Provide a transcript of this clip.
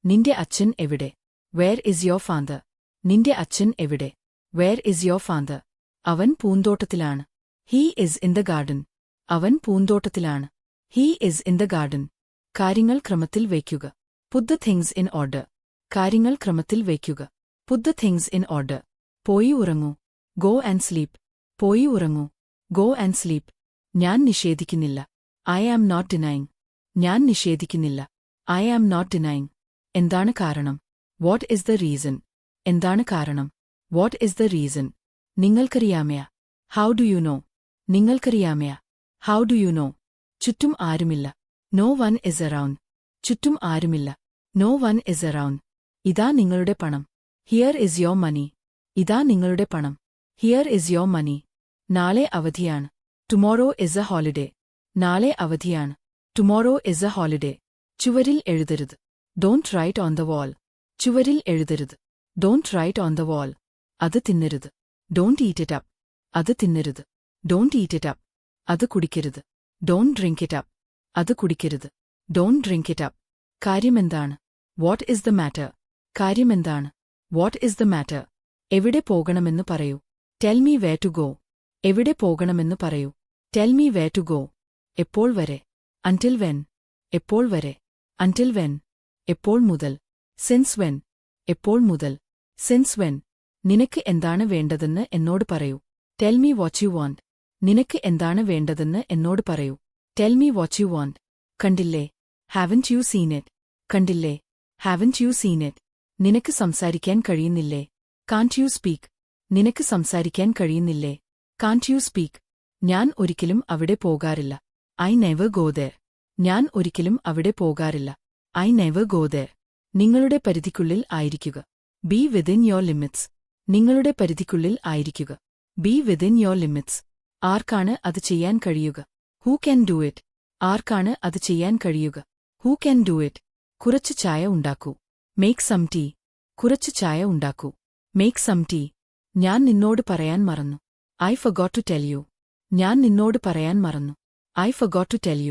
നിന്റെ അച്ഛൻ എവിടെ? Where is your father? നിന്റെ അച്ഛൻ എവിടെ? Where is your father? അവൻ പൂന്തോട്ടത്തിലാണ്. He is in the garden. അവൻ പൂന്തോട്ടത്തിലാണ്. He is in the garden. കാര്യങ്ങൾ ക്രമത്തിൽ വയ്ക്കുക. Put the things in order. കാര്യങ്ങൾ ക്രമത്തിൽ വയ്ക്കുക. Put the things in order. പോയി ഉറങ്ങൂ. Go and sleep. പോയി ഉറങ്ങൂ. Go and sleep. ഞാൻ നിഷേധിക്കുന്നില്ല. I am not denying. ഞാൻ നിഷേധിക്കുന്നില്ല. I am not denying. എന്താണ് കാരണം? What is the reason? എന്താണ് കാരണം? What is the reason? നിങ്ങൾക്കറിയാമയാ? How do you know? നിങ്ങൾക്കറിയാമയാ? How do you know? ചുറ്റും ആരുമില്ല. No one is around. ചുറ്റും ആരുമില്ല. No one is around. ഇതാ നിങ്ങളുടെ പണം. Here is your money. ഇതാ നിങ്ങളുടെ പണം. Here is your money. നാളെ അവധിയാണ്. Tomorrow is a holiday. നാളെ അവധിയാണ്. Tomorrow is a holiday. ചുവരിൽ എഴുതരുത്. Don't write on the wall. ചുവരിൽ എഴുതരുത്. Don't write on the wall. അത് തിന്നരുത്. Don't eat it up. അത് തിന്നരുത്. Don't eat it up. അത് കുടിക്കരുത്. Don't drink it up. അത് കുടിക്കരുത്. Don't drink it up. കാര്യമെന്താണ്? What is the matter? കാര്യമെന്താണ്? What is the matter? എവിടെ പോകണമെന്ന് പറയൂ. Tell me where to go. എവിടെ പോകണമെന്ന് പറയൂ. Tell me where to go. എപ്പോൾ വരെ? Until when? എപ്പോൾ വരെ? Until when? എപ്പോൾ മുതൽ? Since when? എപ്പോൾ മുതൽ? Since when? നിനക്ക് എന്താണ് വേണ്ടതെന്ന് എന്നോട് പറയൂ. Tell me what you want. നിനക്ക് എന്താണ് വേണ്ടതെന്ന് എന്നോട് പറയൂ. Tell me what you want. കണ്ടില്ലേ? Haven't you seen it? കണ്ടില്ലേ? Haven't you seen it? നിനക്ക് സംസാരിക്കാൻ കഴിയുന്നില്ലേ? Can't you speak? നിനക്ക് സംസാരിക്കാൻ കഴിയുന്നില്ലേ? Can't you speak? ഞാൻ ഒരിക്കലും അവിടെ പോകാറില്ല. I never go there. ഞാൻ ഒരിക്കലും അവിടെ പോകാറില്ല. I never go there. നിങ്ങളുടെ പരിധിക്കുള്ളിൽ ആയിരിക്കുക. Be within your limits. നിങ്ങളുടെ പരിധിക്കുള്ളിൽ ആയിരിക്കുക. Be within your limits. ആർക്കാണ് അത് ചെയ്യാൻ കഴിയുക? Who can do it? ആർക്കാണ് അത് ചെയ്യാൻ കഴിയുക? Who can do it? കുറച്ച് ചായ ഉണ്ടാക്കൂ. Make some tea. കുറച്ച് ചായ ഉണ്ടാക്കൂ. Make some tea. ഞാൻ നിന്നോട് പറയാൻ മറന്നു. I forgot to tell you. ഞാൻ നിന്നോട് പറയാൻ മറന്നു. I forgot to tell you.